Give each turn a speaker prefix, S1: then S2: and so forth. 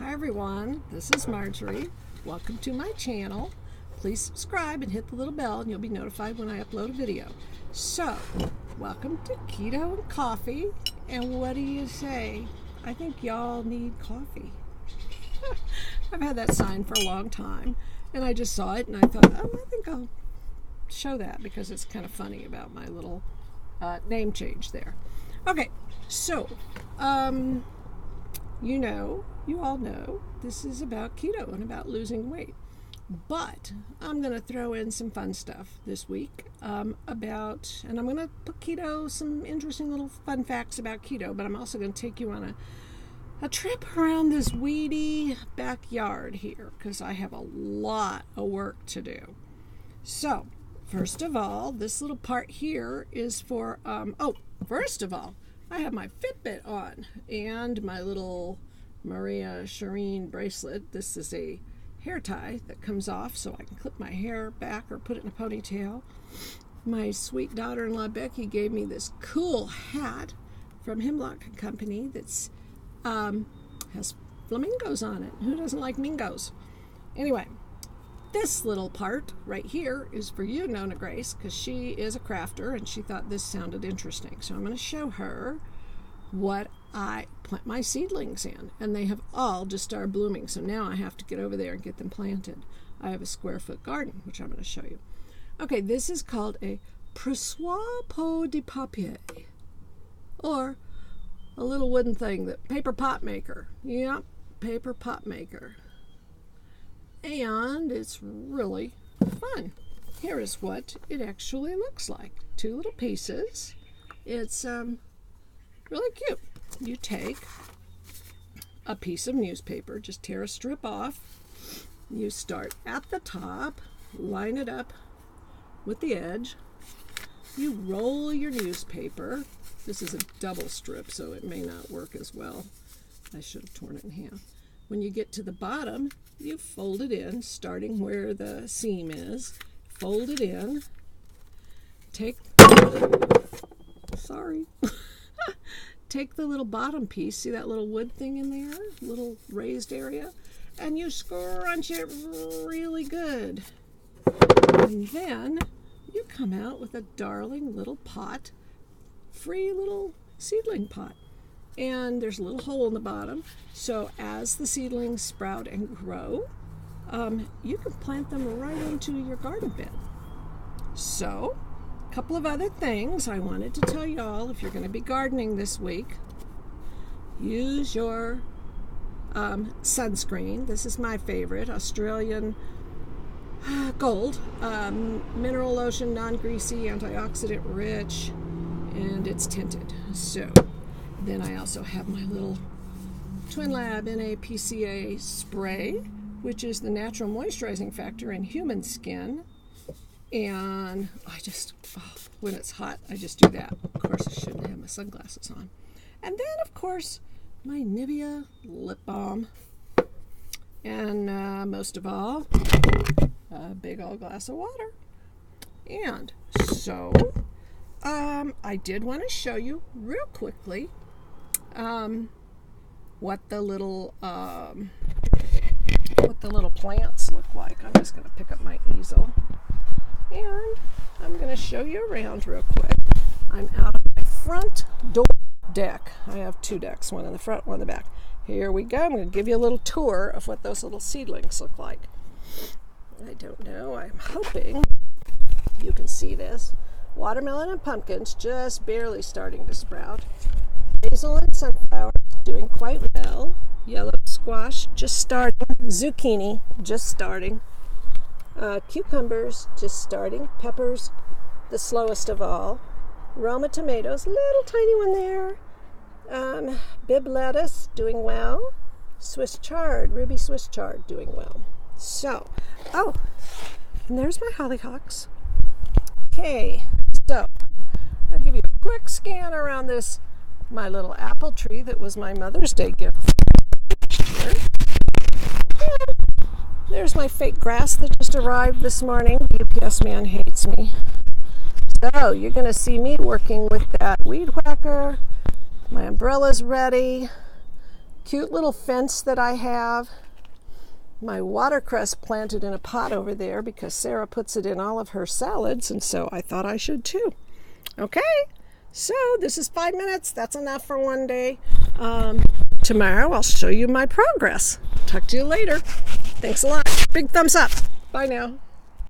S1: Hi everyone, this is Marjorie. Welcome to my channel. Please subscribe and hit the little bell and you'll be notified when I upload a video. So, welcome to Keto and Coffee. And what do you say? I think y'all need coffee. I've had that sign for a long time and I just saw it and I thought, oh, I think I'll show that because it's kind of funny about my little name change there. Okay, so, you all know this is about keto and about losing weight. But I'm going to throw in some fun stuff this week and I'm going to put keto, some interesting little fun facts about keto, but I'm also going to take you on a trip around this weedy backyard here because I have a lot of work to do. So, first of all, this little part here is for, first of all, I have my Fitbit on and my little Maria Shireen bracelet. This is a hair tie that comes off so I can clip my hair back or put it in a ponytail. My sweet daughter-in-law Becky gave me this cool hat from Hemlock Company that's has flamingos on it. Who doesn't like mingos? Anyway, this little part right here is for you, Nona Grace, because she is a crafter and she thought this sounded interesting. So I'm going to show her what I plant my seedlings in, and they have all just started blooming. So now I have to get over there and get them planted. I have a square-foot garden, which I'm going to show you. Okay, this is called a pressoir pot de papier, or a little wooden thing, that paper pot maker. Yep, paper pot maker. And it's really fun. Here is what it actually looks like. Two little pieces. It's really cute. You take a piece of newspaper, just tear a strip off. You start at the top, line it up with the edge. You roll your newspaper. This is a double strip, so it may not work as well. I should have torn it in half. When you get to the bottom, you fold it in, starting where the seam is. Fold it in. Take the little bottom piece, see that little wood thing in there, little raised area, and you scrunch it really good. And then you come out with a darling little pot, free little seedling pot. And there's a little hole in the bottom, so as the seedlings sprout and grow, you can plant them right into your garden bed. So, a couple of other things I wanted to tell y'all. If you're going to be gardening this week, use your sunscreen. This is my favorite, Australian Gold, mineral lotion, non-greasy, antioxidant rich, and it's tinted. So then I also have my little Twin Lab NAPCA spray, which is the natural moisturizing factor in human skin. And when it's hot, I just do that. Of course, I shouldn't have my sunglasses on. And then, of course, my Nivea lip balm. And most of all, a big old glass of water. And so, I did want to show you real quickly what the little plants look like. I'm just going to pick up my easel and I'm going to show you around real quick. I'm out on my front door deck. I have two decks, one in the front, one in the back. Here we go. I'm going to give you a little tour of what those little seedlings look like. I don't know. I'm hoping you can see this. Watermelon and pumpkins just barely starting to sprout. Basil and sunflowers doing quite well. Yellow squash just starting. Zucchini just starting. Cucumbers just starting. Peppers the slowest of all. Roma tomatoes, little tiny one there. Bib lettuce doing well. Swiss chard, ruby Swiss chard doing well. So, and there's my hollyhocks. Okay, so I'll give you a quick scan around this, my little apple tree that was my Mother's Day gift. There's my fake grass that just arrived this morning. The UPS man hates me. So you're going to see me working with that weed whacker. My umbrella's ready. cute little fence that I have. My watercress planted in a pot over there because Sarah puts it in all of her salads, and so I thought I should too. Okay, so this is 5 minutes. That's enough for one day. Tomorrow I'll show you my progress. Talk to you later. Thanks a lot. Big thumbs up. Bye now.